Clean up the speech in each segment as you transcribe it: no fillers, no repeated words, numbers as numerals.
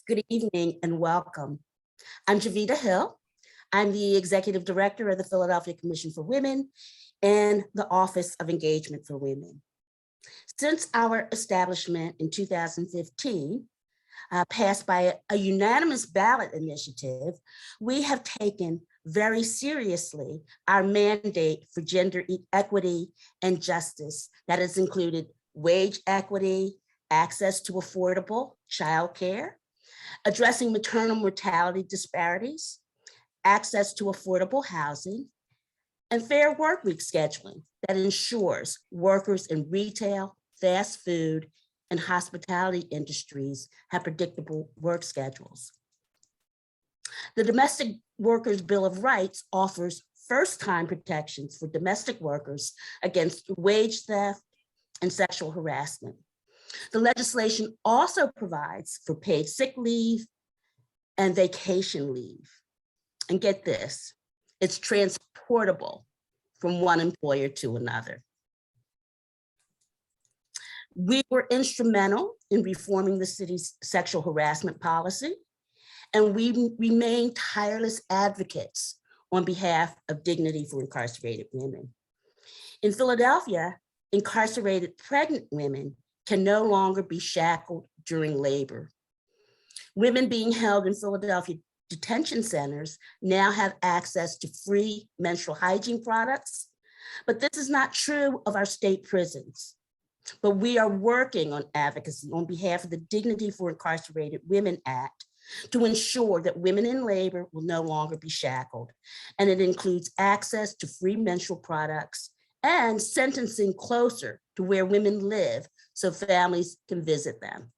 Good evening and welcome. I'm Javita Hill. I'm the Executive Director of the Philadelphia Commission for Women and the Office of Engagement for Women. Since our establishment in 2015, passed by a unanimous ballot initiative, we have taken very seriously our mandate for gender equity and justice that has included wage equity, access to affordable childcare, addressing maternal mortality disparities, access to affordable housing, and fair work week scheduling that ensures workers in retail, fast food, and hospitality industries have predictable work schedules. The Domestic Workers Bill of Rights offers first-time protections for domestic workers against wage theft and sexual harassment. The legislation also provides for paid sick leave and vacation leave. And get this, it's transportable from one employer to another. We were instrumental in reforming the city's sexual harassment policy, and we remain tireless advocates on behalf of dignity for incarcerated women. In Philadelphia, incarcerated pregnant women can no longer be shackled during labor. Women being held in Philadelphia detention centers now have access to free menstrual hygiene products, but this is not true of our state prisons. But we are working on advocacy on behalf of the Dignity for Incarcerated Women Act to ensure that women in labor will no longer be shackled. And it includes access to free menstrual products and sentencing closer to where women live so families can visit them.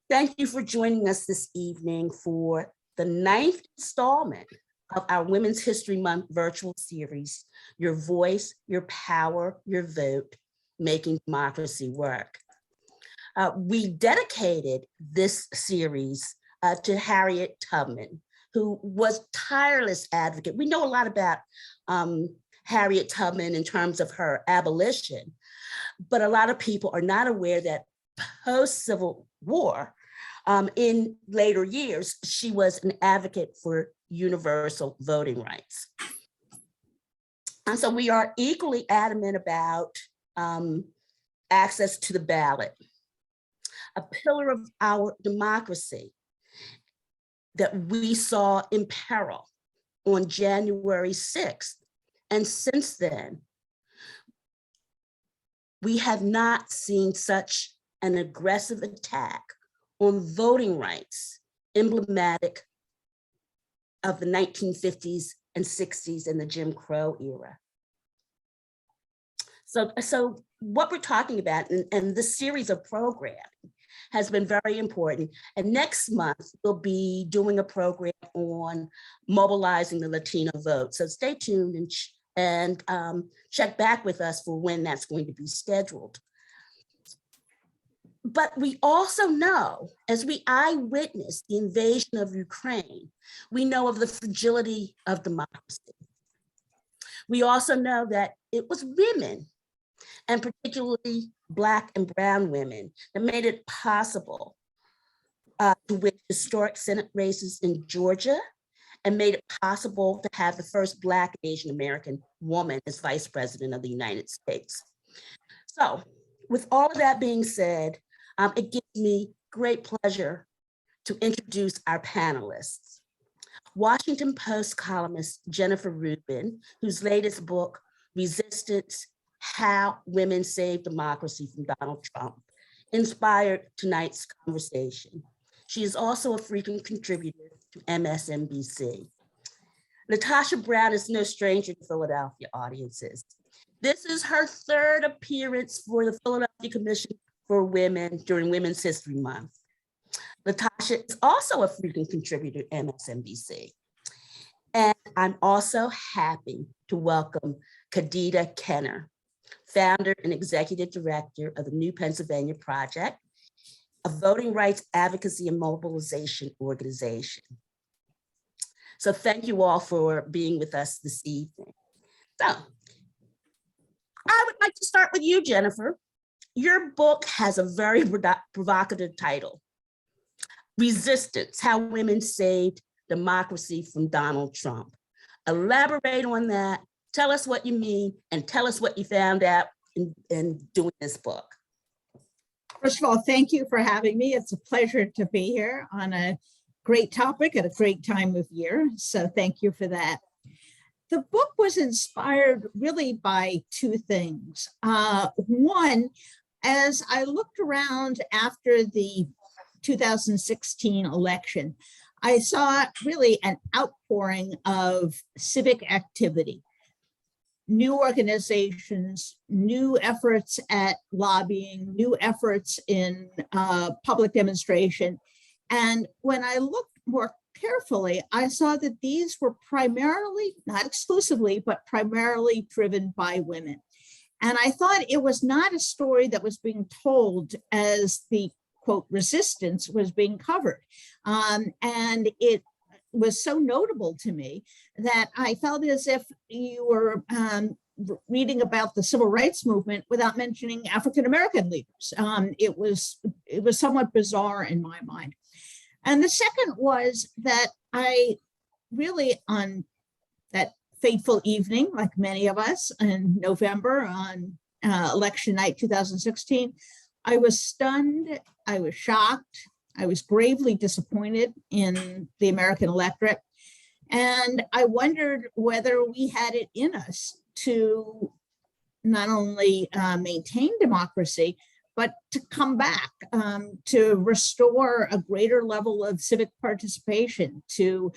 Thank you for joining us this evening for the 9th installment of our Women's History Month virtual series, Your Voice, Your Power, Your Vote, Making Democracy Work. We dedicated this series to Harriet Tubman, who was a tireless advocate. We know a lot about Harriet Tubman in terms of her abolition, but a lot of people are not aware that post-Civil War, in later years, she was an advocate for universal voting rights. And so we are equally adamant about access to the ballot, a pillar of our democracy that we saw in peril on January 6th. And since then, we have not seen such an aggressive attack on voting rights emblematic of the 1950s and 60s and the Jim Crow era. So what we're talking about, and this series of programming has been very important. And next month, we'll be doing a program on mobilizing the Latino vote. So stay tuned and check back with us for when that's going to be scheduled. But we also know, as we eyewitness the invasion of Ukraine, we know of the fragility of democracy. We also know that it was women, and particularly Black and Brown women, that made it possible to win historic Senate races in Georgia and made it possible to have the first Black and Asian American woman as Vice President of the United States. So with all of that being said, it gives me great pleasure to introduce our panelists. Washington Post columnist Jennifer Rubin, whose latest book, Resistance: How Women Saved Democracy from Donald Trump, inspired tonight's conversation. She is also a frequent contributor to MSNBC. LaTosha Brown is no stranger to Philadelphia audiences. This is her 3rd appearance for the Philadelphia Commission for Women during Women's History Month. LaTosha is also a frequent contributor to MSNBC. And I'm also happy to welcome Kadida Kenner, founder and executive director of the New Pennsylvania Project, a voting rights advocacy and mobilization organization. So thank you all for being with us this evening. So I would like to start with you, Jennifer. your book has a very provocative title, Resistance: How Women Saved Democracy from Donald Trump. Elaborate on that. Tell us what you mean and tell us what you found out in doing this book. First of all, thank you for having me. It's a pleasure to be here on a great topic at a great time of year. So thank you for that. The book was inspired really by two things. One, as I looked around after the 2016 election, I saw really an outpouring of civic activity, new organizations, new efforts at lobbying, new efforts in public demonstration. And when I looked more carefully, I saw that these were primarily, not exclusively, but primarily driven by women. And I thought it was not a story that was being told as the quote resistance was being covered. And it was so notable to me that I felt as if you were reading about the civil rights movement without mentioning African-American leaders. It was somewhat bizarre in my mind. And the second was that I really, on that fateful evening, like many of us in November on election night 2016, I was stunned, I was shocked, I was gravely disappointed in the American electorate. And I wondered whether we had it in us to not only maintain democracy, but to come back, to restore a greater level of civic participation, to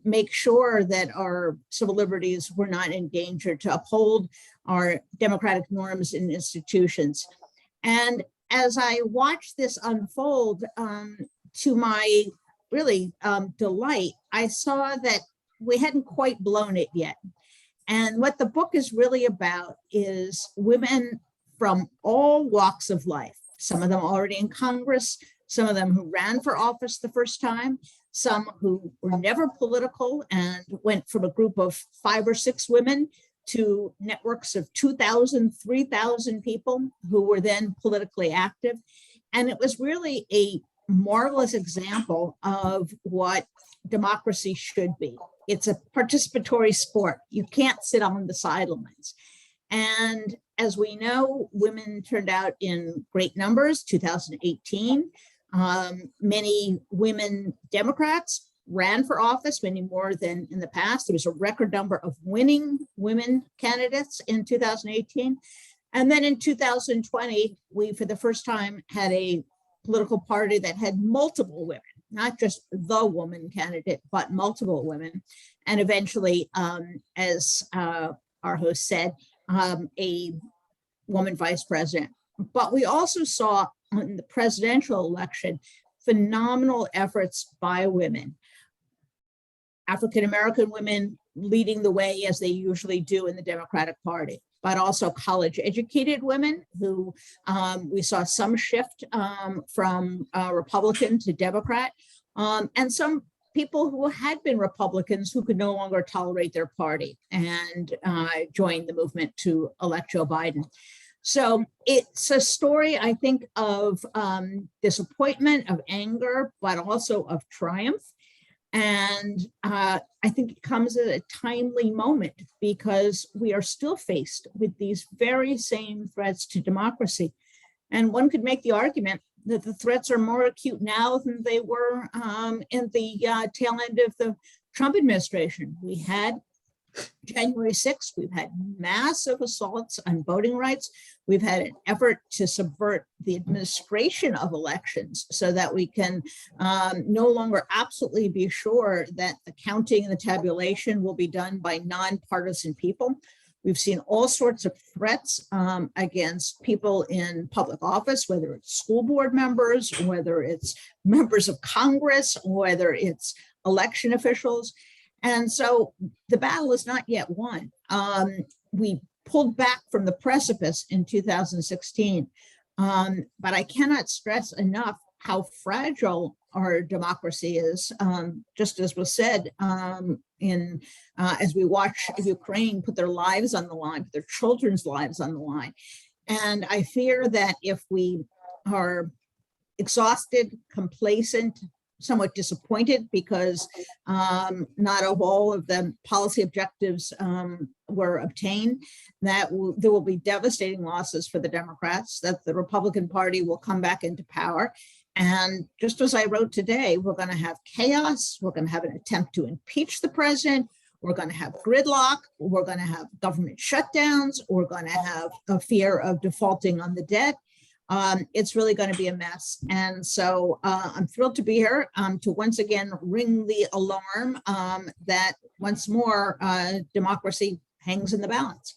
make sure that our civil liberties were not in danger, to uphold our democratic norms and institutions. And as I watched this unfold, to my really delight, I saw that we hadn't quite blown it yet. And what the book is really about is women from all walks of life, some of them already in Congress, some of them who ran for office the first time, some who were never political and went from a group of 5 or 6 women to networks of 2,000, 3,000 people who were then politically active. And it was really a marvelous example of what democracy should be. It's a participatory sport. You can't sit on the sidelines. And as we know, women turned out in great numbers, 2018. Many women Democrats ran for office, many more than in the past. There was a record number of winning women candidates in 2018. And then in 2020, we, for the first time, had a political party that had multiple women, not just the woman candidate, but multiple women. And eventually, as our host said, a woman vice president. But we also saw in the presidential election phenomenal efforts by women. African-American women leading the way as they usually do in the Democratic Party, but also college-educated women who we saw some shift from Republican to Democrat, and some people who had been Republicans who could no longer tolerate their party and joined the movement to elect Joe Biden. So it's a story, I think, of disappointment, of anger, but also of triumph. And I think it comes at a timely moment because we are still faced with these very same threats to democracy. And one could make the argument that the threats are more acute now than they were in the tail end of the Trump administration. We had January 6th, we've had massive assaults on voting rights. We've had an effort to subvert the administration of elections so that we can no longer absolutely be sure that the counting and the tabulation will be done by nonpartisan people. We've seen all sorts of threats against people in public office, whether it's school board members, whether it's members of Congress, whether it's election officials. And so the battle is not yet won. We pulled back from the precipice in 2016, but I cannot stress enough how fragile our democracy is, just as was said as we watch Ukraine put their lives on the line, put their children's lives on the line. And I fear that if we are exhausted, complacent, somewhat disappointed because not all of the policy objectives were obtained, that there will be devastating losses for the Democrats, that the Republican Party will come back into power. And just as I wrote today, we're going to have chaos. We're going to have an attempt to impeach the president. We're going to have gridlock. We're going to have government shutdowns. We're going to have a fear of defaulting on the debt. It's really going to be a mess. And so I'm thrilled to be here to once again ring the alarm that once more democracy hangs in the balance.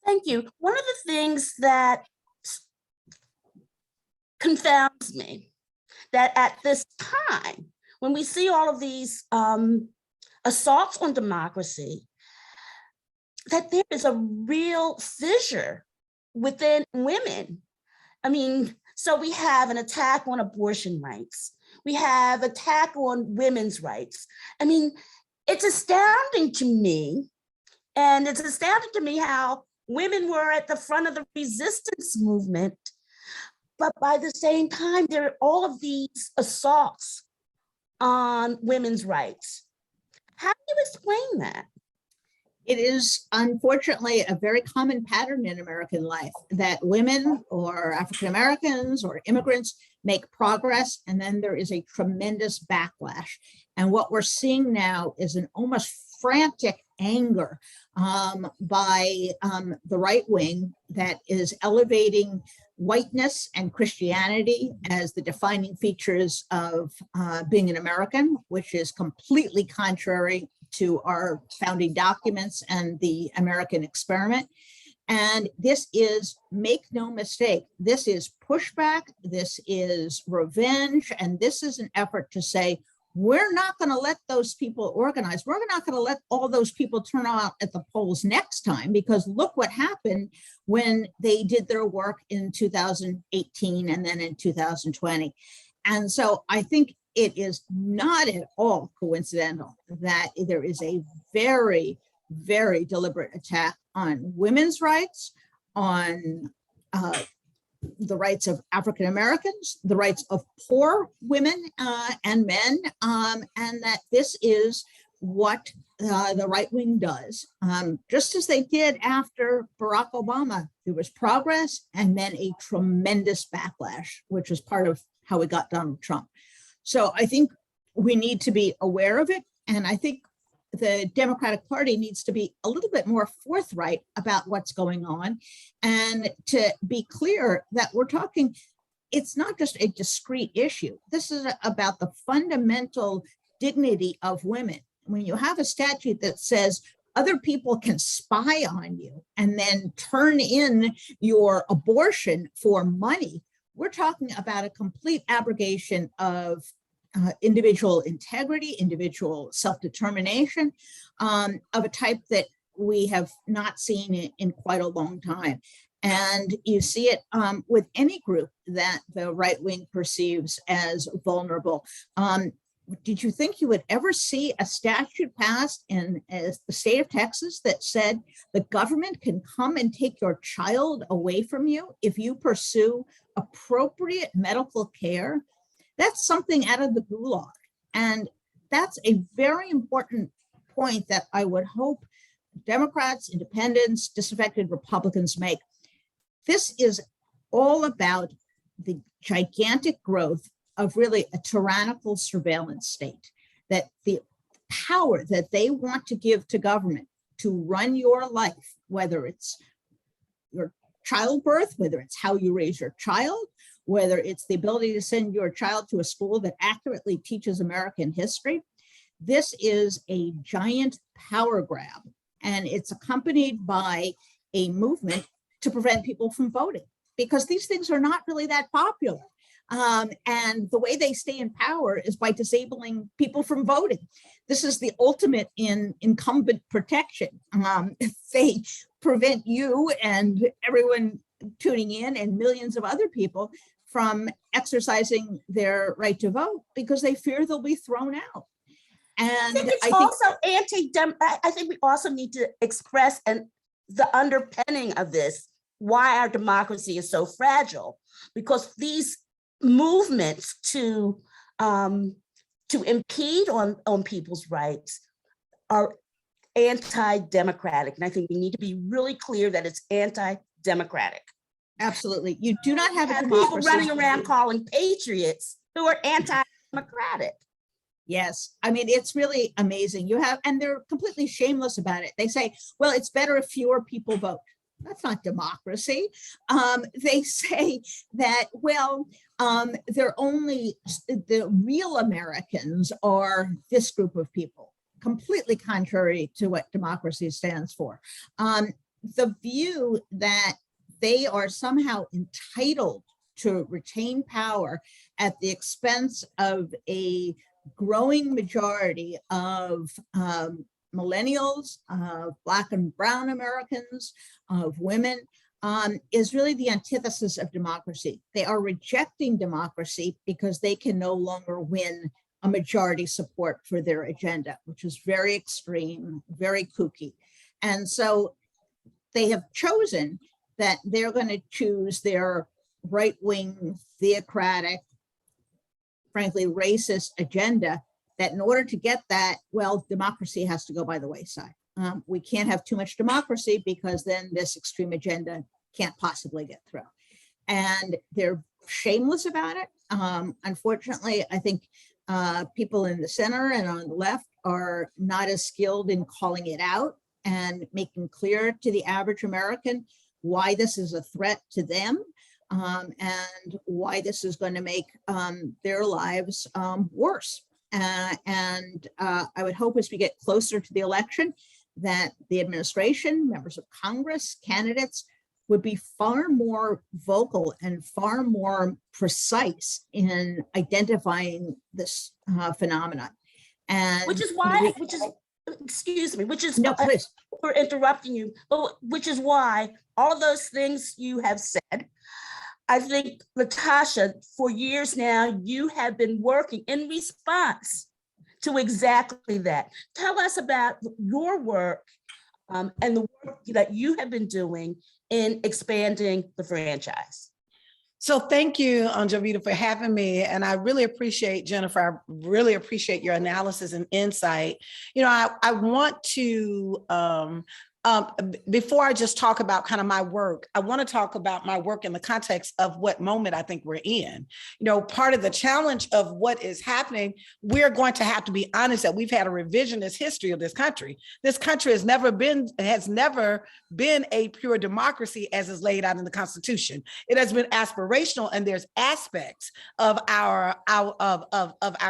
Thank you. One of the things that confounds me, that at this time, when we see all of these assaults on democracy, that there is a real fissure within women. I mean, so we have an attack on abortion rights. We have attack on women's rights. I mean, it's astounding to me. And it's astounding to me how women were at the front of the resistance movement. But by the same time, there are all of these assaults on women's rights. How do you explain that? It is unfortunately a very common pattern in American life that women or African Americans or immigrants make progress, and then there is a tremendous backlash. And what we're seeing now is an almost frantic anger by the right wing that is elevating whiteness and Christianity as the defining features of being an American, which is completely contrary to our founding documents and the American experiment. And this is, make no mistake, this is pushback, this is revenge, and this is an effort to say, we're not going to let those people organize. We're not going to let all those people turn out at the polls next time, because look what happened when they did their work in 2018 and then in 2020. And so I think it is not at all coincidental that there is a very, very deliberate attack on women's rights, on the rights of African Americans, the rights of poor women and men, and that this is what the right wing does. Just as they did after Barack Obama, there was progress and then a tremendous backlash, which was part of how we got Donald Trump. So I think we need to be aware of it. And I think the Democratic Party needs to be a little bit more forthright about what's going on and to be clear that we're talking, it's not just a discrete issue. This is about the fundamental dignity of women. When you have a statute that says other people can spy on you and then turn in your abortion for money, we're talking about a complete abrogation of individual integrity, individual self-determination of a type that we have not seen in quite a long time. And you see it with any group that the right wing perceives as vulnerable. Did you think you would ever see a statute passed in the state of Texas that said the government can come and take your child away from you if you pursue appropriate medical care? That's something out of the gulag. And that's a very important point that I would hope Democrats, independents, disaffected Republicans make. This is all about the gigantic growth of really a tyrannical surveillance state, that the power that they want to give to government to run your life, whether it's your childbirth, whether it's how you raise your child, whether it's the ability to send your child to a school that accurately teaches American history. This is a giant power grab, and it's accompanied by a movement to prevent people from voting, because these things are not really that popular. And the way they stay in power is by disabling people from voting. This is the ultimate in incumbent protection. They prevent you and everyone tuning in and millions of other people from exercising their right to vote because they fear they'll be thrown out. And I think it's also anti-dem. I think we also need to express the underpinning of this why our democracy is so fragile, because these movements to impede on people's rights are anti-democratic. And I think we need to be really clear that it's anti-democratic. Absolutely. You do not have a And democracy. people running around calling patriots who are anti-democratic. Yes. I mean, it's really amazing. And they're completely shameless about it. They say, well, it's better if fewer people vote. That's not democracy. They say that, well, the real Americans are this group of people, completely contrary to what democracy stands for. The view that they are somehow entitled to retain power at the expense of a growing majority of millennials, Black and Brown Americans, of women, is really the antithesis of democracy. They are rejecting democracy because they can no longer win a majority support for their agenda, which is very extreme, very kooky. And so they have chosen that they're going to choose their right-wing, theocratic, frankly, racist agenda, that in order to get that, well, democracy has to go by the wayside. We can't have too much democracy because then this extreme agenda can't possibly get through. And they're shameless about it. Unfortunately, I think people in the center and on the left are not as skilled in calling it out and making clear to the average American why this is a threat to them, and why this is going to make their lives worse. And I would hope as we get closer to the election that the administration, members of Congress, candidates would be far more vocal and far more precise in identifying this phenomenon. And excuse me, no, please. For interrupting you, which is why all of those things you have said, I think, LaTosha, for years now, you have been working in response to exactly that. Tell us about your work and the work that you have been doing in expanding the franchise. So thank you, Anjavita, for having me. And I really appreciate, Jennifer, I really appreciate your analysis and insight. You know, I want to, before I just talk about kind of my work, I want to talk about my work in the context of what moment I think we're in. You know, part of the challenge of what is happening, we're going to have to be honest that we've had a revisionist history of this country. This country has never been a pure democracy as is laid out in the Constitution. It has been aspirational, and there's aspects of our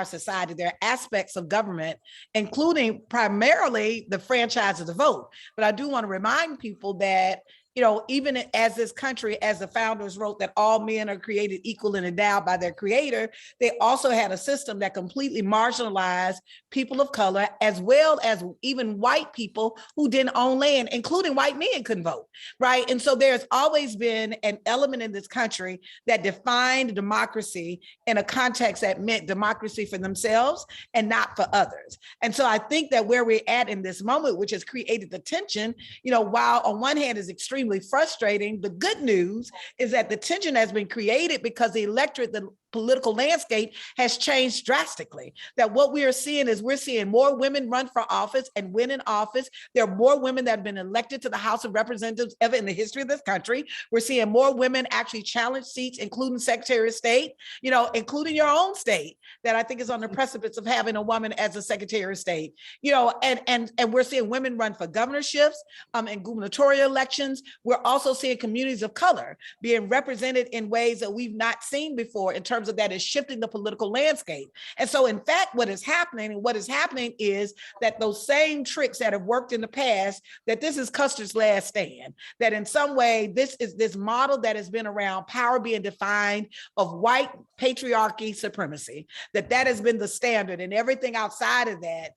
society. There are aspects of government, including primarily the franchise of the vote. But I do want to remind people that, you know, even as this country, as the founders wrote, that all men are created equal and endowed by their creator, they also had a system that completely marginalized people of color, as well as even white people who didn't own land, including white men couldn't vote, right? And so there's always been an element in this country that defined democracy in a context that meant democracy for themselves and not for others. And so I think that where we're at in this moment, which has created the tension, you know, while on one hand is extremely frustrating, the good news is that the tension has been created because the electorate, the political landscape has changed drastically. That what we are seeing is we're seeing more women run for office and win in office. There are more women that have been elected to the House of Representatives ever in the history of this country. We're seeing more women actually challenge seats, including Secretary of State, you know, including your own state, that I think is on the precipice of having a woman as a Secretary of State, you know, and we're seeing women run for governorships and gubernatorial elections. We're also seeing communities of color being represented in ways that we've not seen before in terms of that is shifting the political landscape. And so in fact, what is happening is that those same tricks that have worked in the past, that this is Custer's last stand, that in some way, this is this model that has been around power being defined of white patriarchy supremacy, that has been the standard, and everything outside of that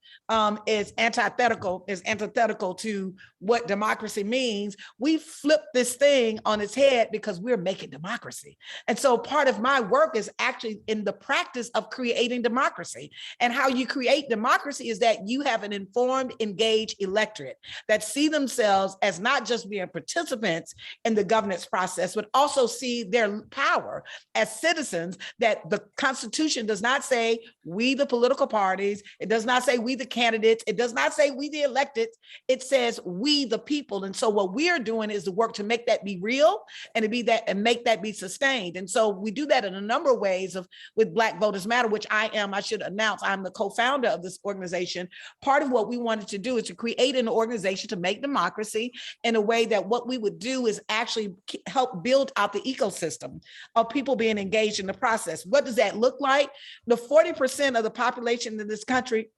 is antithetical to what democracy means. We flipped this thing on its head because we're making democracy. And so part of my work is is actually in the practice of creating democracy. And how you create democracy is that you have an informed, engaged electorate that see themselves as not just being participants in the governance process, but also see their power as citizens, that the Constitution does not say we, the political parties, it does not say we, the candidates, it does not say we, the elected, it says we, the people. And so what we are doing is the work to make that be real and to be that and make that be sustained. And so we do that in a number of ways with Black Voters Matter, which I should announce, I'm the co-founder of this organization. Part of what we wanted to do is to create an organization to make democracy in a way that what we would do is actually help build out the ecosystem of people being engaged in the process. What does that look like? The 40% of the population in this country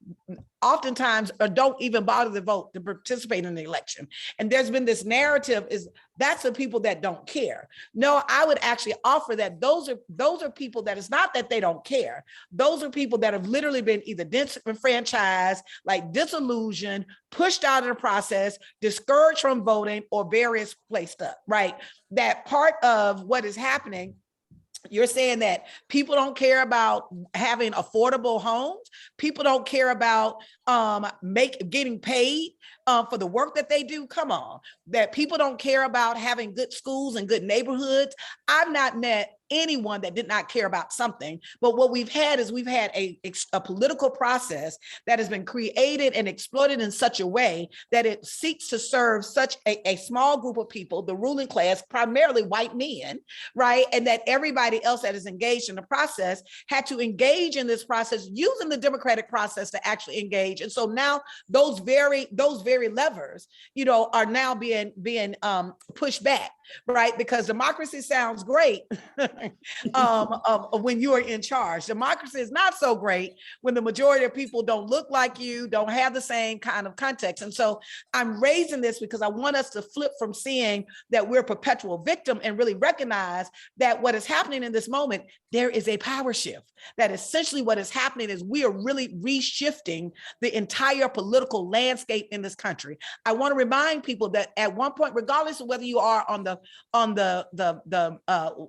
oftentimes don't even bother to vote, to participate in the election. And there's been this narrative is that's the people that don't care. No, I would actually offer that those are people that it's not that they don't care. Those are people that have literally been either disenfranchised, like disillusioned, pushed out of the process, discouraged from voting, or various placed up, right? That part of what is happening, you're saying that people don't care about having affordable homes. People don't care about getting paid for the work that they do. Come on, that people don't care about having good schools and good neighborhoods. I've not met anyone that did not care about something. But what we've had is we've had a political process that has been created and exploited in such a way that it seeks to serve such a small group of people, the ruling class, primarily white men, right? And that everybody else that is engaged in the process had to engage in this process using the democratic process to actually engage. And so now those very levers, are now being pushed back, right? Because democracy sounds great when you are in charge. Democracy is not so great when the majority of people don't look like you, don't have the same kind of context. And so I'm raising this because I want us to flip from seeing that we're a perpetual victim and really recognize that what is happening in this moment, there is a power shift. That essentially what is happening is we are really reshifting the entire political landscape in this country. I want to remind people that at one point, regardless of whether you are on the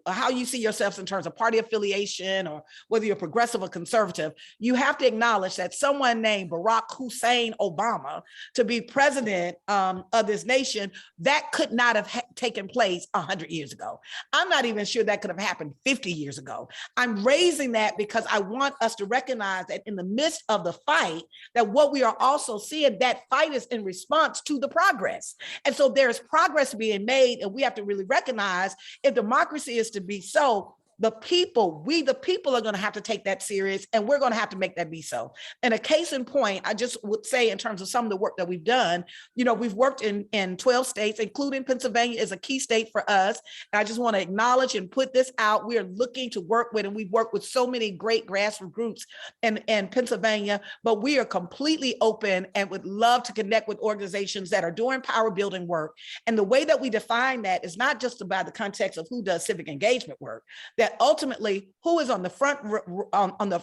how you see yourselves in terms of party affiliation or whether you're progressive or conservative, you have to acknowledge that someone named Barack Hussein Obama to be president of this nation, that could not have taken place 100 years ago. I'm not even sure that could have happened 50 years ago. I'm raising that because I want us to recognize that in the midst of the fight, that what we are also seeing, that fight is in response to the progress. And so there's progress being made, and we have to really recognize if democracy is to be so, we the people are going to have to take that serious, and we're going to have to make that be so. And a case in point, I just would say in terms of some of the work that we've done, we've worked in 12 states, including Pennsylvania is a key state for us. And I just want to acknowledge and put this out. We are looking to work with, and we've worked with so many great grassroots groups in Pennsylvania, but we are completely open and would love to connect with organizations that are doing power building work. And the way that we define that is not just about the context of who does civic engagement work, that ultimately who is on the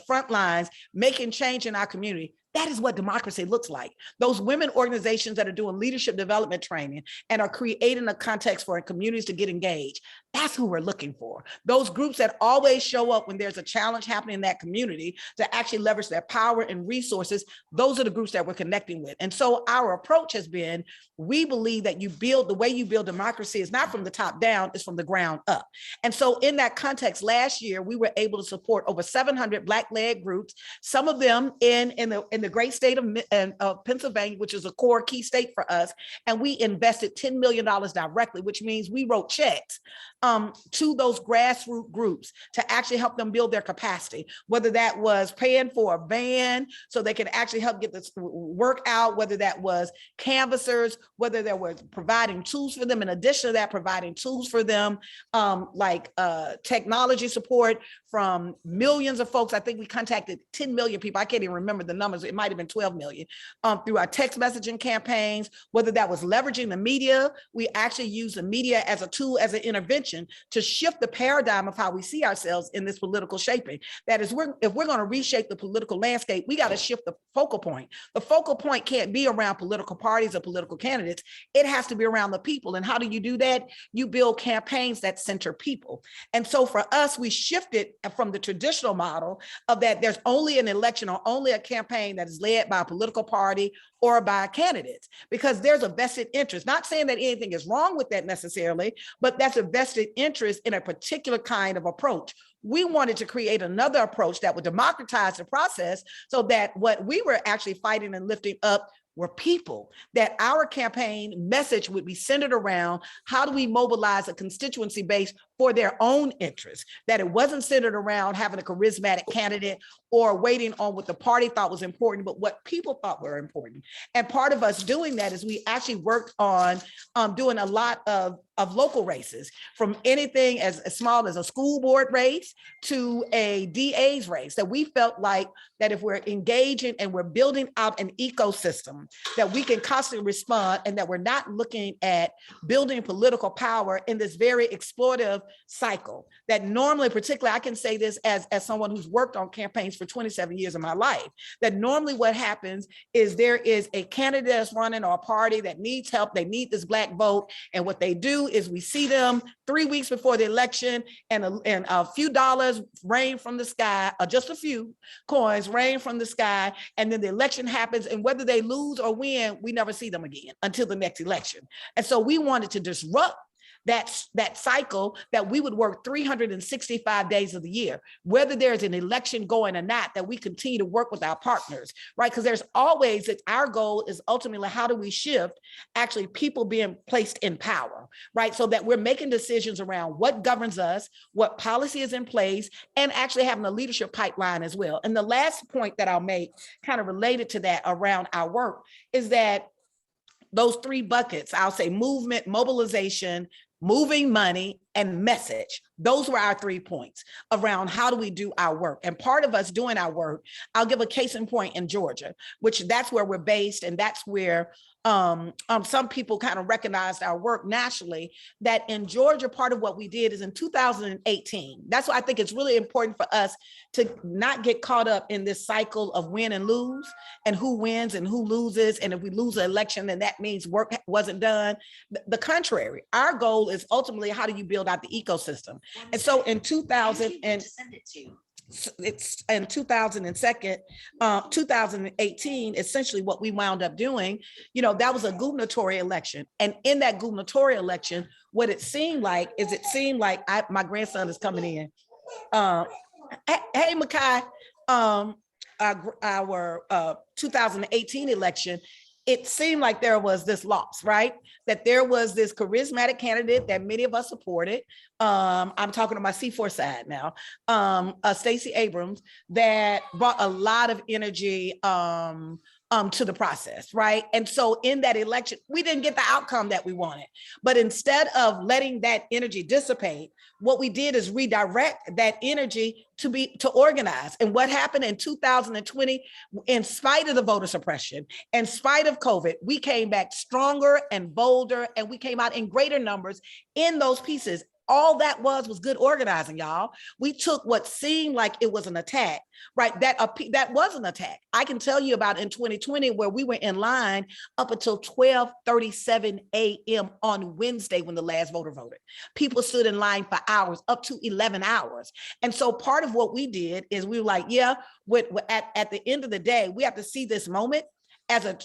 front lines making change in our community. That is what democracy looks like. Those women organizations that are doing leadership development training and are creating a context for communities to get engaged. That's who we're looking for. Those groups that always show up when there's a challenge happening in that community to actually leverage their power and resources. Those are the groups that we're connecting with. And so our approach has been, we believe that the way you build democracy is not from the top down, it's from the ground up. And so in that context, last year, we were able to support over 700 Black-led groups, some of them in the great state of Pennsylvania, which is a core key state for us. And we invested $10 million directly, which means we wrote checks to those grassroots groups to actually help them build their capacity, whether that was paying for a van so they could actually help get this work out, whether that was canvassers, whether there was providing tools for them. In addition to that, providing tools for them, like technology support from millions of folks. I think we contacted 10 million people. I can't even remember the numbers. It might have been 12 million through our text messaging campaigns, whether that was leveraging the media. We actually use the media as a tool, as an intervention attention to shift the paradigm of how we see ourselves in this political shaping. That is, if we're going to reshape the political landscape, we got to shift the focal point. The focal point can't be around political parties or political candidates. It has to be around the people. And how do you do that? You build campaigns that center people. And so for us, we shifted from the traditional model of that there's only an election or only a campaign that is led by a political party or by candidates, because there's a vested interest. Not saying that anything is wrong with that necessarily, but that's a vested interest in a particular kind of approach. We wanted to create another approach that would democratize the process so that what we were actually fighting and lifting up were people, that our campaign message would be centered around how do we mobilize a constituency base for their own interests, that it wasn't centered around having a charismatic candidate or waiting on what the party thought was important, but what people thought were important. And part of us doing that is we actually worked on doing a lot of local races, from anything as small as a school board race to a DA's race, that we felt like that if we're engaging and we're building out an ecosystem, that we can constantly respond, and that we're not looking at building political power in this very exploitive cycle that normally, particularly, I can say this as someone who's worked on campaigns for 27 years of my life, that normally what happens is there is a candidate that's running or a party that needs help, they need this Black vote, and what they do is we see them 3 weeks before the election, and a few dollars rain from the sky, or just a few coins rain from the sky, and then the election happens, and whether they lose or win, we never see them again until the next election. And so we wanted to disrupt that cycle, that we would work 365 days of the year, whether there's an election going or not, that we continue to work with our partners, right? Because there's always, that our goal is ultimately how do we shift actually people being placed in power, right? So that we're making decisions around what governs us, what policy is in place, and actually having a leadership pipeline as well. And the last point that I'll make, kind of related to that around our work, is that those three buckets, I'll say movement, mobilization, moving money, and message. Those were our 3 points around how do we do our work. And part of us doing our work, I'll give a case in point in Georgia, which that's where we're based. And that's where some people kind of recognized our work nationally, that in Georgia, part of what we did is in 2018. That's why I think it's really important for us to not get caught up in this cycle of win and lose, and who wins and who loses. And if we lose an election, then that means work wasn't done. The contrary, our goal is ultimately how do you build out the ecosystem. And so in 2018, essentially what we wound up doing, that was a gubernatorial election. And in that gubernatorial election, what it seemed like is my grandson is coming in. Hey, Makai, our 2018 election, it seemed like there was this loss, right? That there was this charismatic candidate that many of us supported. I'm talking to my C4 side now, Stacey Abrams, that brought a lot of energy to the process, right? And so in that election, we didn't get the outcome that we wanted. But instead of letting that energy dissipate, what we did is redirect that energy to organize. And what happened in 2020, in spite of the voter suppression, in spite of COVID, we came back stronger and bolder, and we came out in greater numbers in those pieces. All that was good organizing, y'all. We took what seemed like it was an attack, right? That was an attack. I can tell you about in 2020, where we were in line up until 12:37 a.m. on Wednesday when the last voter voted. People stood in line for hours, up to 11 hours. And so part of what we did is we were like, yeah, at the end of the day, we have to see this moment as a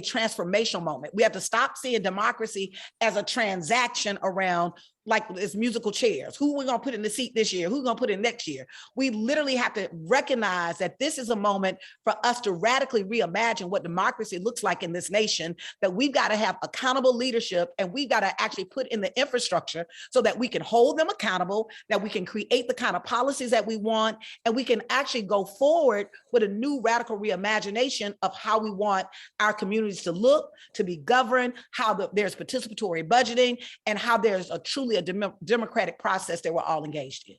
transformational moment. We have to stop seeing democracy as a transaction around like it's musical chairs. Who we're gonna put in the seat this year? Who's gonna put in next year? We literally have to recognize that this is a moment for us to radically reimagine what democracy looks like in this nation, that we've got to have accountable leadership, and we've got to actually put in the infrastructure so that we can hold them accountable, that we can create the kind of policies that we want, and we can actually go forward with a new radical reimagination of how we want our communities to look, to be governed, how there's participatory budgeting, and how there's a truly a democratic process that we're all engaged in.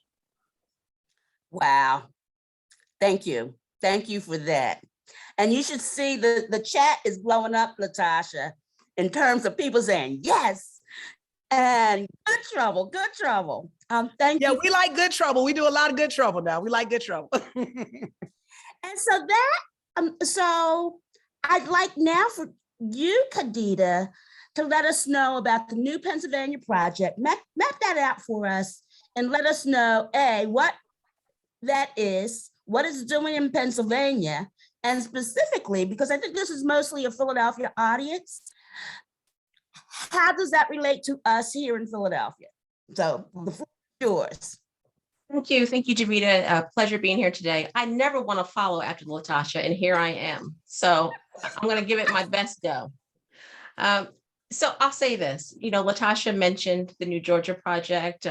Wow. Thank you. Thank you for that. And you should see the chat is blowing up, LaTosha, in terms of people saying, yes, And good trouble, good trouble. Thank Yeah, you. we like good trouble. We do a lot of good trouble now. We like good trouble. And so I'd like now for you, Kadida, to let us know about the New Pennsylvania Project. Map that out for us and let us know, A, what that is, what it's doing in Pennsylvania, and specifically, because I think this is mostly a Philadelphia audience, how does that relate to us here in Philadelphia? So the floor is yours. Thank you, Javita. Pleasure being here today. I never want to follow after LaTosha, and here I am. So I'm going to give it my best go. So I'll say this, LaTosha mentioned the New Georgia Project,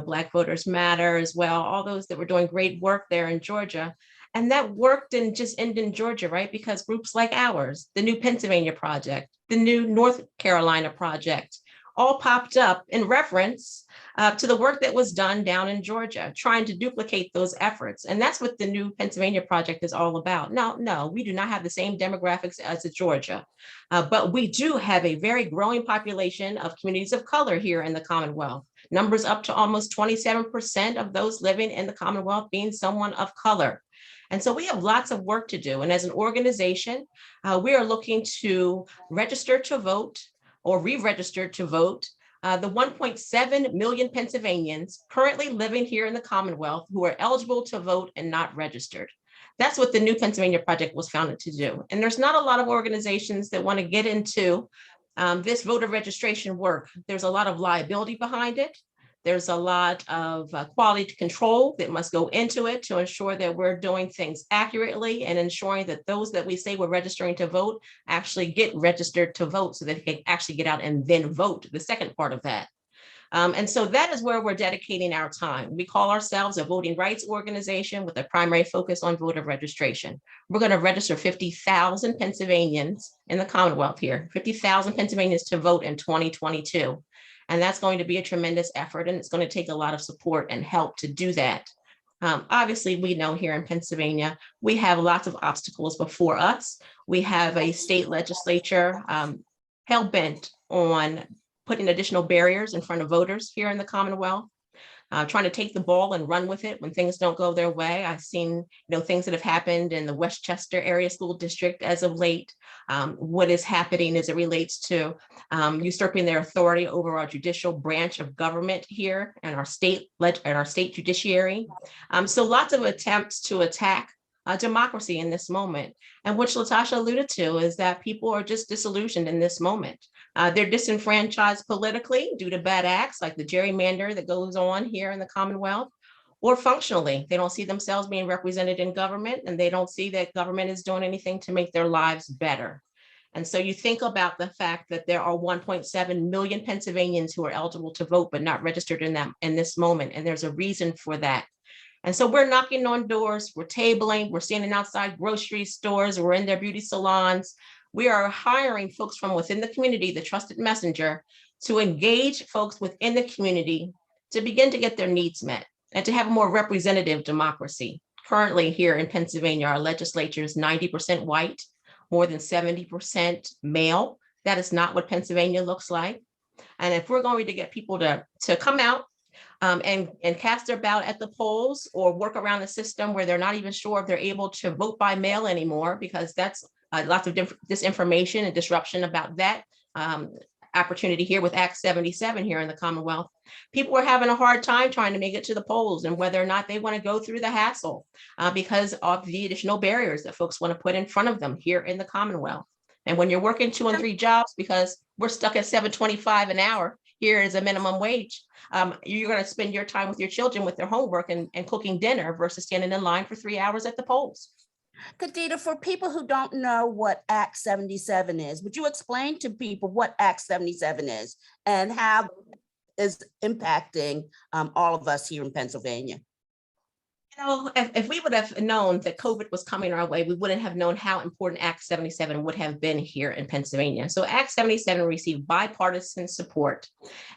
Black Voters Matter as well, all those that were doing great work there in Georgia. And that work didn't just end in Georgia, right? Because groups like ours, the New Pennsylvania Project, the New North Carolina Project, all popped up in reference to the work that was done down in Georgia, trying to duplicate those efforts. And that's what the New Pennsylvania Project is all about. Now, no, we do not have the same demographics as Georgia, but we do have a very growing population of communities of color here in the Commonwealth. Numbers up to almost 27% of those living in the Commonwealth being someone of color. And so we have lots of work to do. And as an organization, we are looking to register to vote or re-register to vote the 1.7 million Pennsylvanians currently living here in the Commonwealth who are eligible to vote and not registered. That's what the New Pennsylvania Project was founded to do. And there's not a lot of organizations that want to get into this voter registration work. There's a lot of liability behind it. There's a lot of quality control that must go into it to ensure that we're doing things accurately and ensuring that those that we say we're registering to vote actually get registered to vote so that they can actually get out and then vote, the second part of that. And so that is where we're dedicating our time. We call ourselves a voting rights organization with a primary focus on voter registration. We're going to register 50,000 Pennsylvanians in the Commonwealth here, 50,000 Pennsylvanians to vote in 2022. And that's going to be a tremendous effort, and it's going to take a lot of support and help to do that. Obviously, we know here in Pennsylvania, we have lots of obstacles before us. We have a state legislature hell-bent on putting additional barriers in front of voters here in the Commonwealth, trying to take the ball and run with it when things don't go their way. I've seen, things that have happened in the Westchester area school district as of late. What is happening as it relates to usurping their authority over our judicial branch of government here and our state judiciary. So lots of attempts to attack democracy in this moment. And which LaTosha alluded to is that people are just disillusioned in this moment. They're disenfranchised politically due to bad acts like the gerrymander that goes on here in the Commonwealth, or functionally. They don't see themselves being represented in government, and they don't see that government is doing anything to make their lives better. And so you think about the fact that there are 1.7 million Pennsylvanians who are eligible to vote but not registered in this moment, and there's a reason for that. And so we're knocking on doors, we're tabling, we're standing outside grocery stores, we're in their beauty salons. We are hiring folks from within the community, the trusted messenger, to engage folks within the community to begin to get their needs met and to have a more representative democracy. Currently here in Pennsylvania, our legislature is 90% white, more than 70% male. That is not what Pennsylvania looks like. And if we're going to get people to come out and cast their ballot at the polls or work around a system where they're not even sure if they're able to vote by mail anymore, because that's lots of disinformation and disruption about that opportunity here with Act 77 here in the Commonwealth. People are having a hard time trying to make it to the polls and whether or not they want to go through the hassle because of the additional barriers that folks want to put in front of them here in the Commonwealth. And when you're working 2 and 3 jobs, because we're stuck at $7.25 an hour here as a minimum wage, you're going to spend your time with your children with their homework and cooking dinner versus standing in line for 3 hours at the polls. Kadida, for people who don't know what Act 77 is, would you explain to people what Act 77 is and how is impacting all of us here in Pennsylvania? If we would have known that COVID was coming our way, we wouldn't have known how important Act 77 would have been here in Pennsylvania. So Act 77 received bipartisan support,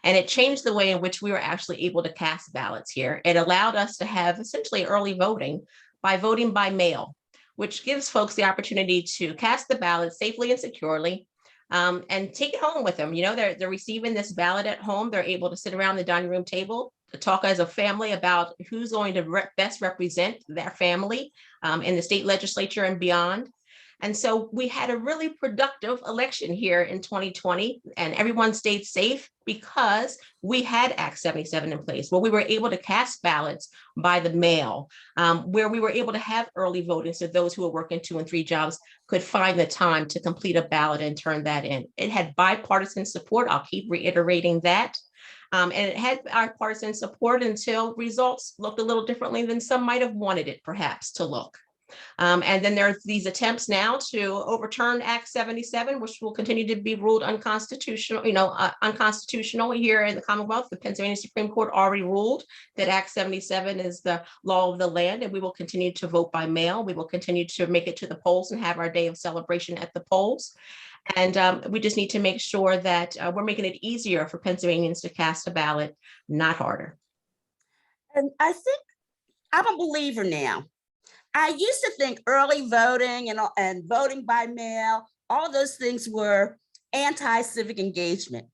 and it changed the way in which we were actually able to cast ballots here. It allowed us to have essentially early voting by mail, which gives folks the opportunity to cast the ballot safely and securely and take it home with them. You know, they're receiving this ballot at home. They're able to sit around the dining room table to talk as a family about who's going to best represent their family in the state legislature and beyond. And so we had a really productive election here in 2020, and everyone stayed safe because we had Act 77 in place, where we were able to cast ballots by the mail, where we were able to have early voting, so those who are working 2 and 3 jobs could find the time to complete a ballot and turn that in. It had bipartisan support. I'll keep reiterating that. And it had bipartisan support until results looked a little differently than some might have wanted it perhaps to look. And then there's these attempts now to overturn Act 77, which will continue to be ruled unconstitutional, unconstitutional here in the Commonwealth. The Pennsylvania Supreme Court already ruled that Act 77 is the law of the land, and we will continue to vote by mail. We will continue to make it to the polls and have our day of celebration at the polls. And we just need to make sure that we're making it easier for Pennsylvanians to cast a ballot, not harder. And I think I'm a believer now. I used to think early voting and voting by mail, all those things were anti-civic engagement.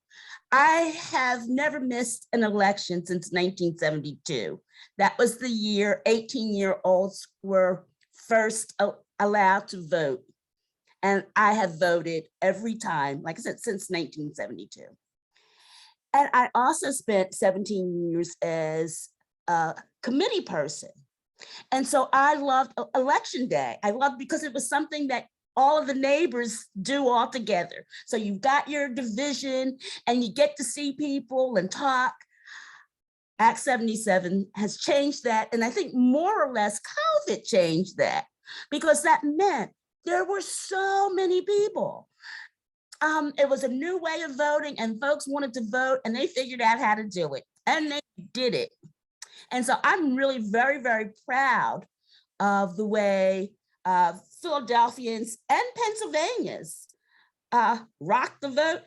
I have never missed an election since 1972. That was the year 18-year-olds were first allowed to vote. And I have voted every time, like I said, since 1972. And I also spent 17 years as a committee person. And so I loved election day. I loved because it was something that all of the neighbors do all together. So you've got your division and you get to see people and talk. Act 77 has changed that. And I think more or less COVID changed that, because that meant there were so many people. It was a new way of voting and folks wanted to vote and they figured out how to do it and they did it. And so I'm really very, very proud of the way Philadelphians and Pennsylvanians rocked the vote.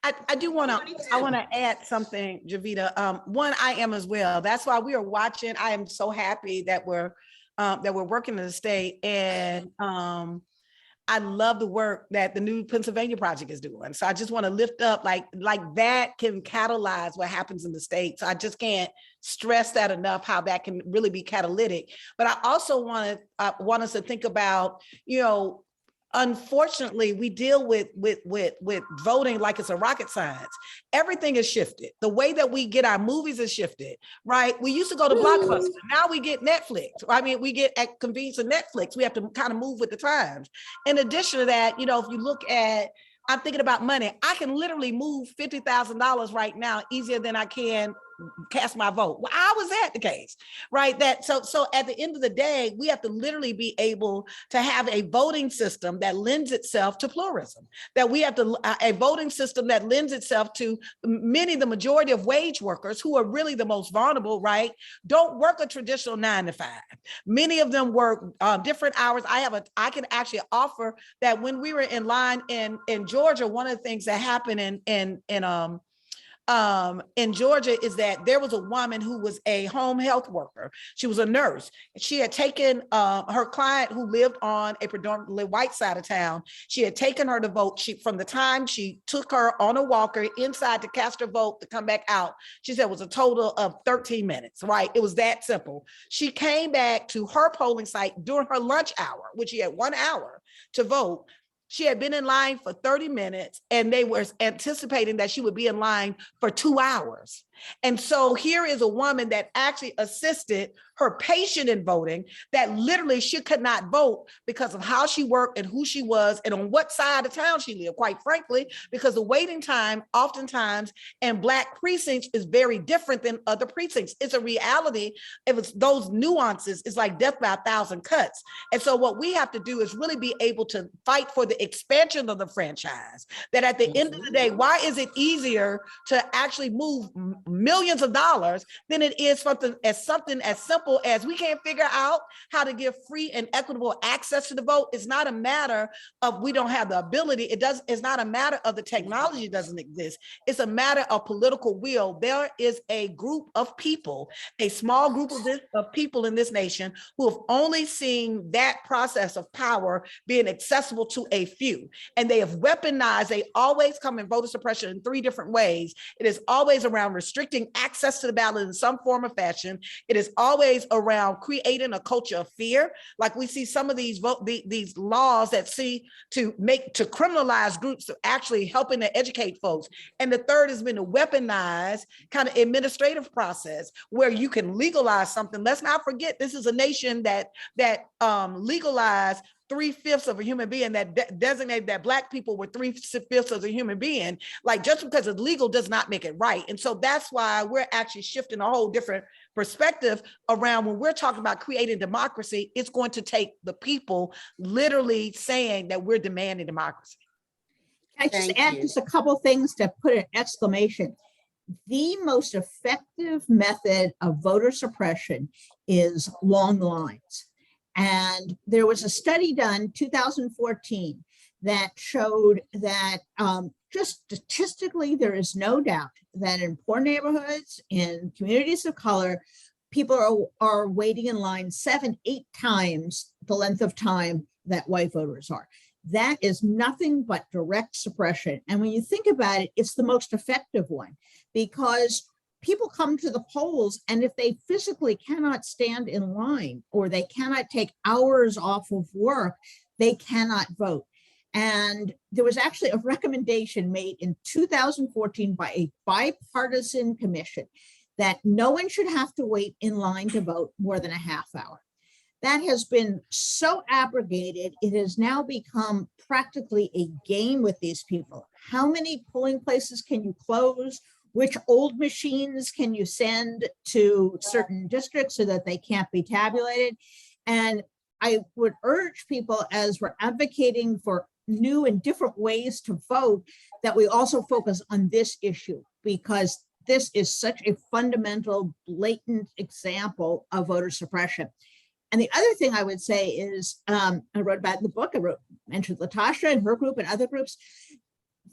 I want to add something, Javita. One, I am as well. That's why we are watching. I am so happy that we're working in the state, and I love the work that the new Pennsylvania project is doing. So I just want to lift up like that can catalyze what happens in the state. So I just can't stress that enough, how that can really be catalytic. But I also want us to think about, unfortunately, we deal with voting like it's a rocket science. Everything is shifted. The way that we get our movies is shifted, right? We used to go to Blockbuster. Now we get Netflix. I mean, we get at convenience of Netflix. We have to kind of move with the times. In addition to that, if you look at, I'm thinking about money. I can literally move $50,000 right now easier than I can cast my vote. Well, how is that the case, right? So at the end of the day, we have to literally be able to have a voting system that lends itself to pluralism, that we have to a voting system that lends itself to the majority of wage workers who are really the most vulnerable, right? Don't work a traditional 9 to 5. Many of them work different hours. I can actually offer that when we were in line in Georgia, one of the things that happened in Georgia is that there was a woman who was a home health worker. She was a nurse. She had taken her client who lived on a predominantly white side of town. She had taken her to vote. From the time she took her on a walker inside to cast her vote to come back out, she said it was a total of 13 minutes, right? It was that simple. She came back to her polling site during her lunch hour, which she had 1 hour to vote. She had been in line for 30 minutes and they were anticipating that she would be in line for 2 hours. And so here is a woman that actually assisted her patient in voting, that literally she could not vote because of how she worked and who she was and on what side of town she lived, quite frankly, because the waiting time oftentimes in Black precincts is very different than other precincts. It's a reality. If it's those nuances, it's like death by 1,000 cuts. And so what we have to do is really be able to fight for the expansion of the franchise, that at the end of the day, why is it easier to actually move millions of dollars than it is something as simple as we can't figure out how to give free and equitable access to the vote? It's not a matter of we don't have the ability. It's not a matter of the technology doesn't exist. It's a matter of political will. There is a group of people, a small group of people in this nation who have only seen that process of power being accessible to a a few. And they have weaponized, they always come in voter suppression in 3 different ways. It is always around restricting access to the ballot in some form or fashion. It is always around creating a culture of fear. Like we see some of these laws that see to criminalize groups of actually helping to educate folks. And the third has been a weaponized kind of administrative process where you can legalize something. Let's not forget, this is a nation that legalized 3/5 of a human being, that designated that Black people were 3/5 of a human being. Like, just because it's legal does not make it right. And so that's why we're actually shifting a whole different perspective around when we're talking about creating democracy. It's going to take the people literally saying that we're demanding democracy. I just add just a couple things to put an exclamation. The most effective method of voter suppression is long lines. And there was a study done 2014 that showed that just statistically, there is no doubt that in poor neighborhoods, in communities of color, people are waiting in line 7-8 times the length of time that white voters are. That is nothing but direct suppression. And when you think about it, it's the most effective one, because people come to the polls, and if they physically cannot stand in line, or they cannot take hours off of work, they cannot vote. And there was actually a recommendation made in 2014 by a bipartisan commission that no one should have to wait in line to vote more than a half hour. That has been so abrogated, it has now become practically a game with these people. How many polling places can you close? Which old machines can you send to certain districts so that they can't be tabulated? And I would urge people, as we're advocating for new and different ways to vote, that we also focus on this issue, because this is such a fundamental, blatant example of voter suppression. And the other thing I would say is, I wrote about in the book, mentioned LaTosha and her group and other groups.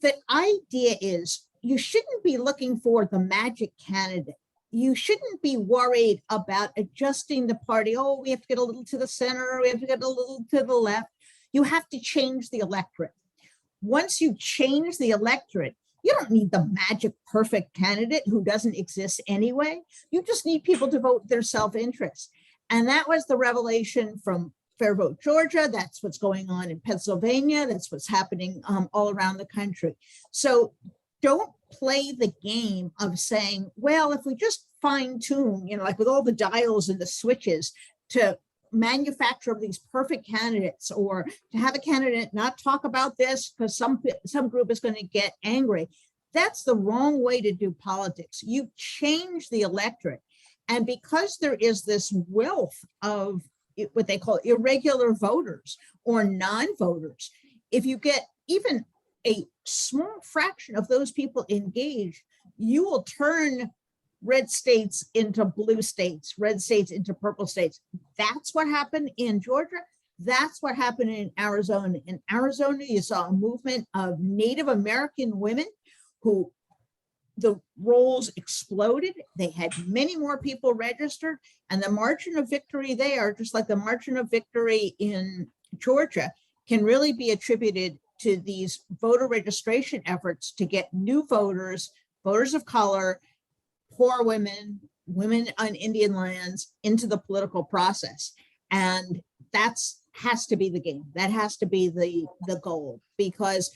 The idea is you shouldn't be looking for the magic candidate. You shouldn't be worried about adjusting the party. Oh, we have to get a little to the center, we have to get a little to the left. You have to change the electorate. Once you change the electorate, you don't need the magic perfect candidate who doesn't exist anyway. You just need people to vote their self-interest. And that was the revelation from Fair Vote Georgia. That's what's going on in Pennsylvania. That's what's happening all around the country. So don't play the game of saying, well, if we just fine tune, like with all the dials and the switches, to manufacture these perfect candidates, or to have a candidate not talk about this because some group is going to get angry. That's the wrong way to do politics. You change the electorate. And because there is this wealth of what they call irregular voters or non-voters, if you get even a small fraction of those people engaged, you will turn red states into blue states, red states into purple states. That's what happened in Georgia. That's what happened in Arizona. In Arizona, you saw a movement of Native American women who the rolls exploded. They had many more people registered, and the margin of victory there, just like the margin of victory in Georgia, can really be attributed to these voter registration efforts to get new voters, voters of color, poor women, women on Indian lands into the political process. And that's has to be the game. That has to be the goal, because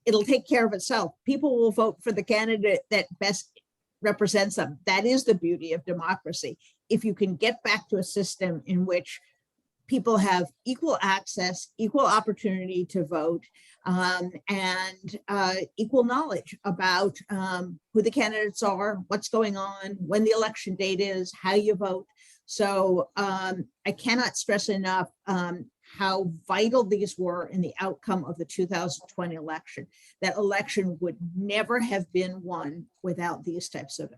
it'll take care of itself. People will vote for the candidate that best represents them. That is the beauty of democracy. If you can get back to a system in which people have equal access, equal opportunity to vote, and equal knowledge about who the candidates are, what's going on, when the election date is, how you vote. So I cannot stress enough how vital these were in the outcome of the 2020 election. That election would never have been won without these types of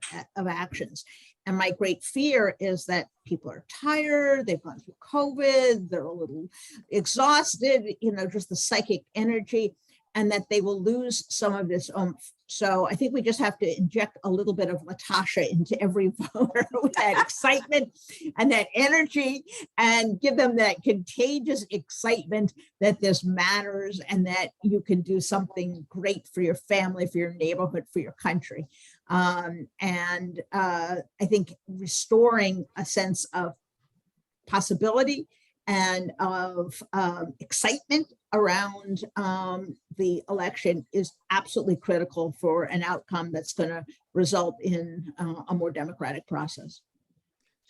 actions. And my great fear is that people are tired, they've gone through COVID, they're a little exhausted, just the psychic energy, and that they will lose some of this oomph So I think we just have to inject a little bit of LaTosha into every voter with that excitement and that energy, and give them that contagious excitement that this matters and that you can do something great for your family, for your neighborhood, for your country. I think restoring a sense of possibility and of excitement around the election is absolutely critical for an outcome that's going to result in a more democratic process.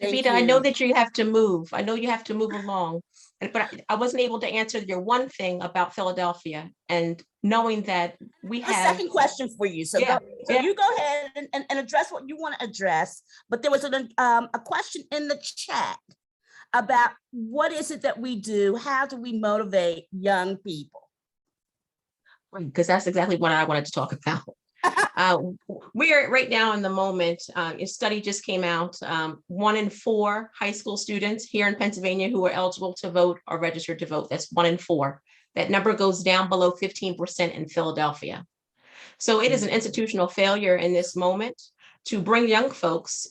Thank Davida, I know you. that you have to move. I know you have to move along, but I wasn't able to answer your one thing about Philadelphia, and knowing that we A have. second question for you. So, Yeah, yeah. you go ahead and address what you want to address. But there was a question in the chat about what is it that we do? How do we motivate young people? Because that's exactly what I wanted to talk about. We are right now in the moment. A study just came out. 1 in 4 high school students here in Pennsylvania who are eligible to vote are registered to vote. That's 1 in 4. That number goes down below 15% in Philadelphia. So it is an institutional failure in this moment to bring young folks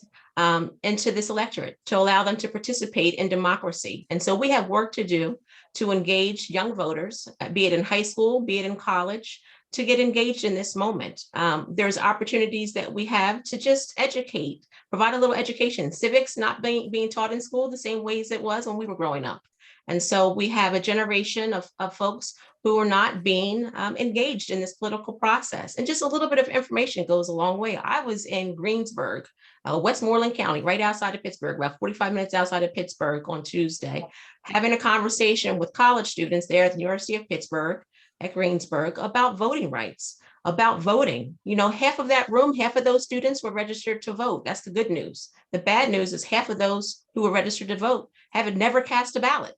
into this electorate, to allow them to participate in democracy. And so we have work to do to engage young voters, be it in high school, be it in college, to get engaged in this moment. There's opportunities that we have to just educate, provide a little education. Civics not being taught in school the same ways it was when we were growing up. And so we have a generation of folks who are not being engaged in this political process. And just a little bit of information goes a long way. I was in Greensburg, Westmoreland County, right outside of Pittsburgh, about 45 minutes outside of Pittsburgh on Tuesday, having a conversation with college students there at the University of Pittsburgh at Greensburg about voting rights, about voting. You know, half of that room, half of those students were registered to vote. That's the good news. The bad news is half of those who were registered to vote have never cast a ballot.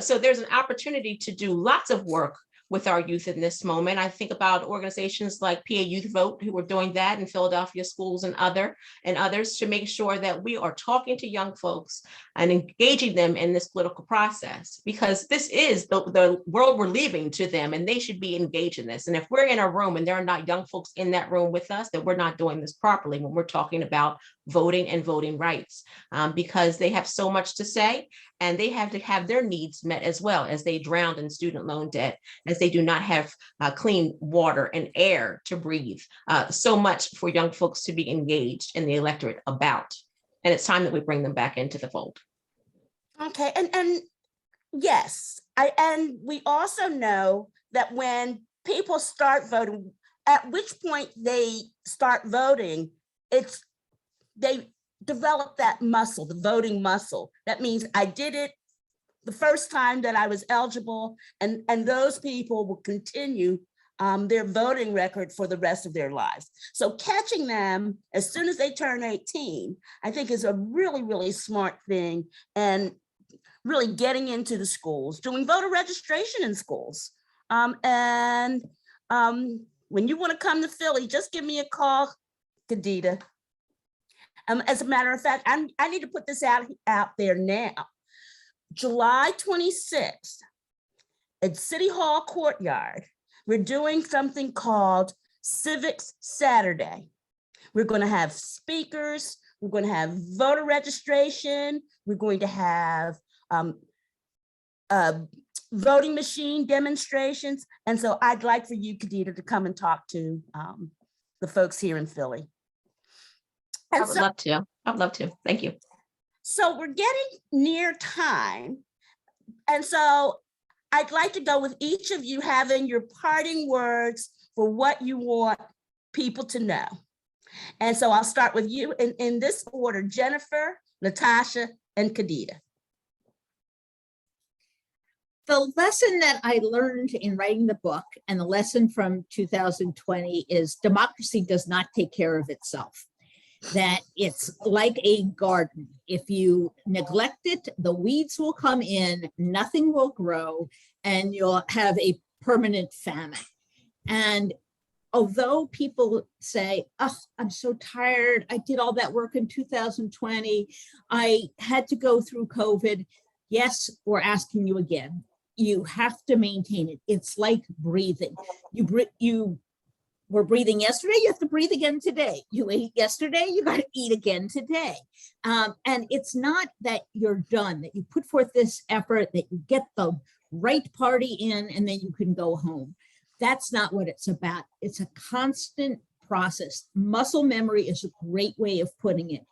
So there's an opportunity to do lots of work with our youth in this moment. I think about organizations like PA Youth Vote, who are doing that in Philadelphia schools and others, to make sure that we are talking to young folks and engaging them in this political process, because this is the world we're leaving to them, and they should be engaged in this. And if we're in a room and there are not young folks in that room with us, then we're not doing this properly when we're talking about voting and voting rights, because they have so much to say, and they have to have their needs met as well, as they drown in student loan debt, as they do not have clean water and air to breathe. So much for young folks to be engaged in the electorate about. And it's time that we bring them back into the fold. Okay, and yes, and we also know that when people start voting, at which point they start voting, they develop that muscle, the voting muscle. That means I did it the first time that I was eligible, and those people will continue their voting record for the rest of their lives. So catching them as soon as they turn 18, I think is a really, really smart thing, and really getting into the schools, doing voter registration in schools. When you want to come to Philly, just give me a call, Kadida. As a matter of fact, I need to put this out there now. July 26th at City Hall Courtyard, we're doing something called Civics Saturday. We're going to have speakers, we're going to have voter registration, we're going to have voting machine demonstrations. And so I'd like for you, Kadida, to come and talk to the folks here in Philly. I would love to. I'd love to. Thank you. So we're getting near time. And so I'd like to go with each of you having your parting words for what you want people to know. And so I'll start with you in this order: Jennifer, LaTosha, and Kadida. The lesson that I learned in writing the book, and the lesson from 2020, is democracy does not take care of itself. That it's like a garden. If you neglect it, the weeds will come in, nothing will grow, and you'll have a permanent famine. And although people say, oh, I'm so tired, I did all that work in 2020, I had to go through COVID. Yes, we're asking you again. You have to maintain it. It's like breathing. You were breathing yesterday, you have to breathe again today. You ate yesterday, you got to eat again today. And it's not that you're done, that you put forth this effort, that you get the right party in, and then you can go home. That's not what it's about. It's a constant process. Muscle memory is a great way of putting it.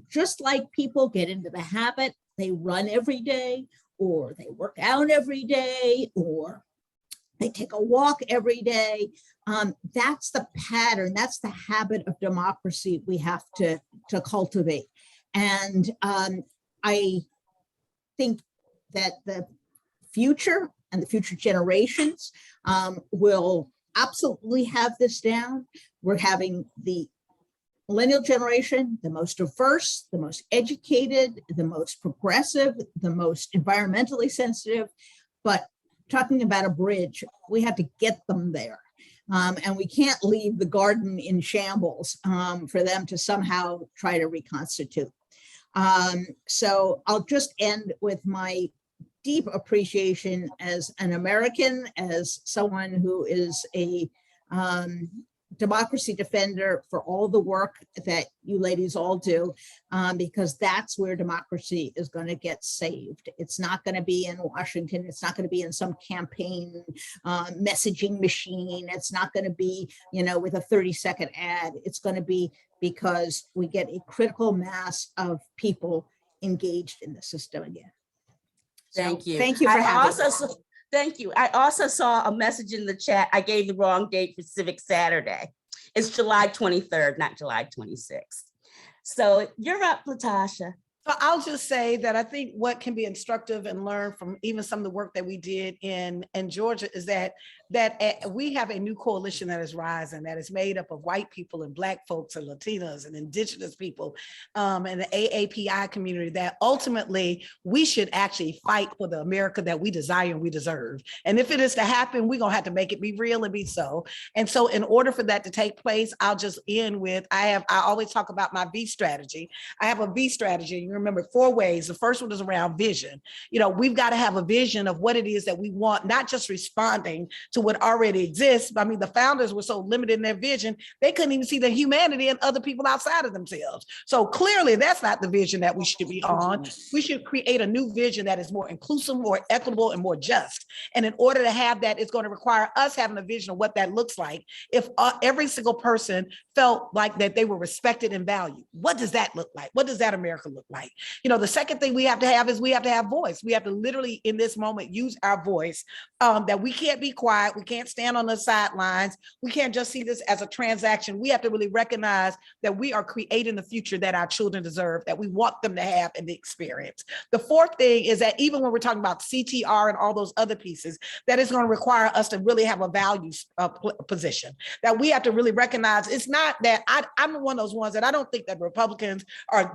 Just like people get into the habit, they run every day, or they work out every day, or they take a walk every day. That's the pattern. That's the habit of democracy we have to cultivate. And I think that the future and the future generations will absolutely have this down. We're having the millennial generation, the most diverse, the most educated, the most progressive, the most environmentally sensitive, but talking about a bridge, we have to get them there. And we can't leave the garden in shambles for them to somehow try to reconstitute. So I'll just end with my deep appreciation as an American, as someone who is a democracy defender, for all the work that you ladies all do, because that's where democracy is going to get saved. It's not going to be in Washington. It's not going to be in some campaign messaging machine. It's not going to be, with a 30-second ad. It's going to be because we get a critical mass of people engaged in the system again. Thank you. Thank you for having me. Thank you. I also saw a message in the chat. I gave the wrong date for Civic Saturday. It's July 23rd, not July 26th. So you're up, LaTosha. So I'll just say that I think what can be instructive and learn from even some of the work that we did in Georgia is that we have a new coalition that is rising, that is made up of white people and Black folks and Latinas and Indigenous people and the AAPI community, that ultimately we should actually fight for the America that we desire and we deserve. And if it is to happen, we're going to have to make it be real and be so. And so in order for that to take place, I'll just end with, I always talk about my V strategy. I have a V strategy. You remember 4 ways. The first one is around vision. We've got to have a vision of what it is that we want, not just responding to what already exists. I mean, the founders were so limited in their vision, they couldn't even see the humanity in other people outside of themselves. So clearly that's not the vision that we should be on. We should create a new vision that is more inclusive, more equitable, and more just. And in order to have that, it's going to require us having a vision of what that looks like. If every single person felt like that they were respected and valued, what does that look like? What does that America look like? The second thing we have to have is we have to have voice. We have to literally in this moment use our voice, that we can't be quiet. We can't stand on the sidelines. We can't just see this as a transaction. We have to really recognize that we are creating the future that our children deserve, that we want them to have in the experience. The fourth thing is that even when we're talking about CTR and all those other pieces, that is going to require us to really have a values position, that we have to really recognize. It's not that I'm one of those ones that I don't think that Republicans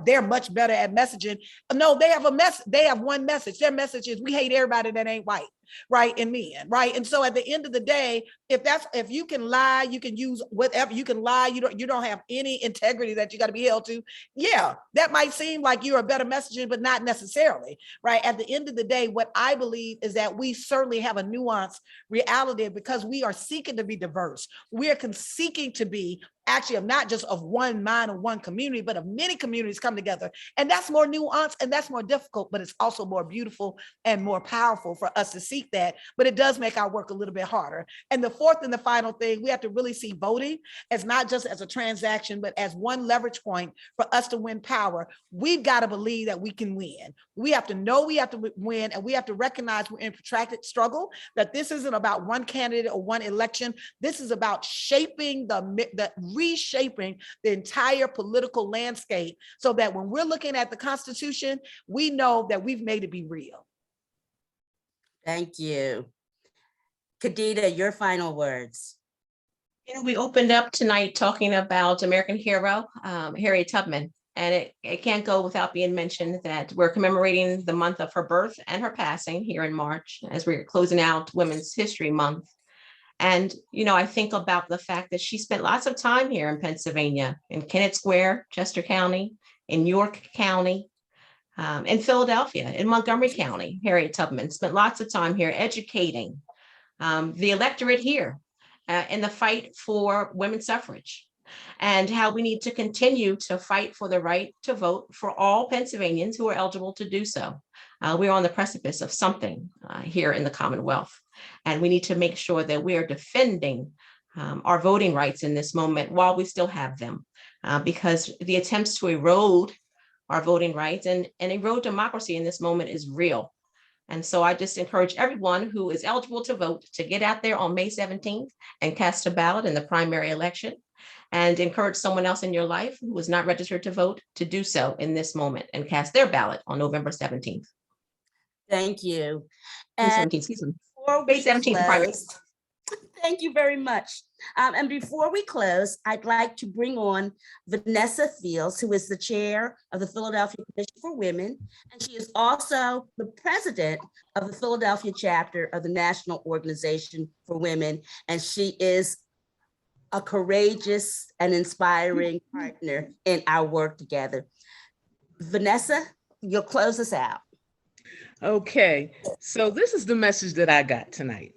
they're much better at messaging. No, they have they have one message. Their message is we hate everybody that ain't white, right, and men, right? And so at the end of the day, if you can lie, you can use whatever, you can lie, you don't have any integrity that you got to be held to. Yeah, that might seem like you're a better messenger, but not necessarily, right? At the end of the day, what I believe is that we certainly have a nuanced reality because we are seeking to be diverse. We are seeking to be actually of not just of one mind or one community, but of many communities come together. And that's more nuanced and that's more difficult, but it's also more beautiful and more powerful for us to seek that. But it does make our work a little bit harder. And the fourth and the final thing, we have to really see voting as not just as a transaction, but as one leverage point for us to win power. We've got to believe that we can win. We have to know we have to win, and we have to recognize we're in protracted struggle, that this isn't about one candidate or one election. This is about shaping reshaping the entire political landscape so that when we're looking at the Constitution, we know that we've made it be real. Thank you. Kadida, your final words. We opened up tonight talking about American hero, Harriet Tubman, and it can't go without being mentioned that we're commemorating the month of her birth and her passing here in March as we're closing out Women's History Month. And, I think about the fact that she spent lots of time here in Pennsylvania, in Kennett Square, Chester County, in York County, in Philadelphia, in Montgomery County. Harriet Tubman spent lots of time here educating the electorate here. in the fight for women's suffrage, and how we need to continue to fight for the right to vote for all Pennsylvanians who are eligible to do so. We're on the precipice of something here in the Commonwealth, and we need to make sure that we are defending our voting rights in this moment while we still have them, because the attempts to erode our voting rights and erode democracy in this moment is real. And so I just encourage everyone who is eligible to vote to get out there on May 17th and cast a ballot in the primary election, and encourage someone else in your life who is not registered to vote to do so in this moment and cast their ballot on November 17th. Thank you. May And 17th, excuse me. before May we 17th, the primary. close, thank you very much. And before we close, I'd like to bring on Vanessa Fields, who is the chair of the Philadelphia Commission for Women, and she is also the president of the Philadelphia chapter of the National Organization for Women, and she is a courageous and inspiring partner in our work together. Vanessa, you'll close us out. Okay, so this is the message that I got tonight.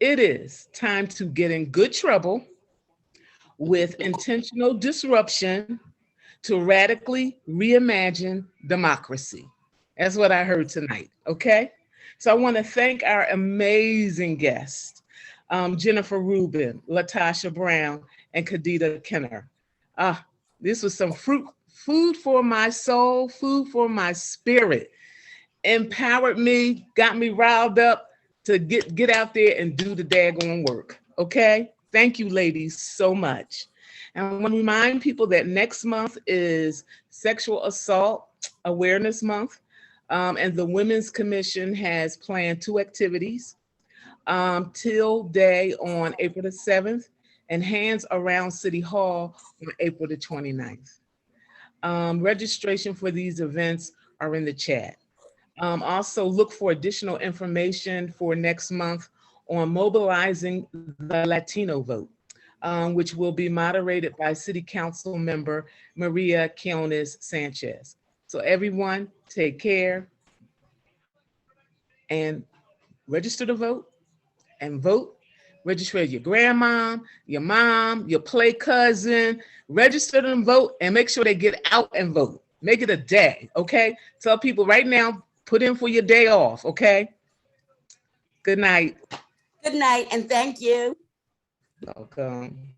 It is time to get in good trouble with intentional disruption to radically reimagine democracy. That's what I heard tonight, okay? So I want to thank our amazing guests, Jennifer Rubin, LaTosha Brown, and Kadida Kenner. This was some food for my soul, food for my spirit. Empowered me, got me riled up to get out there and do the daggone work, okay? Thank you, ladies, so much. And I want to remind people that next month is Sexual Assault Awareness Month, and the Women's Commission has planned 2 activities, Till Day on April the 7th, and Hands Around City Hall on April the 29th. Registration for these events are in the chat. Also look for additional information for next month on mobilizing the Latino vote, which will be moderated by City Council member Maria Quiones Sanchez. So everyone, take care and register to vote and vote. Register your grandma, your mom, your play cousin, register them and vote, and make sure they get out and vote. Make it a day, okay? Tell people right now, put in for your day off, okay? Good night. Good night, and thank you. Welcome.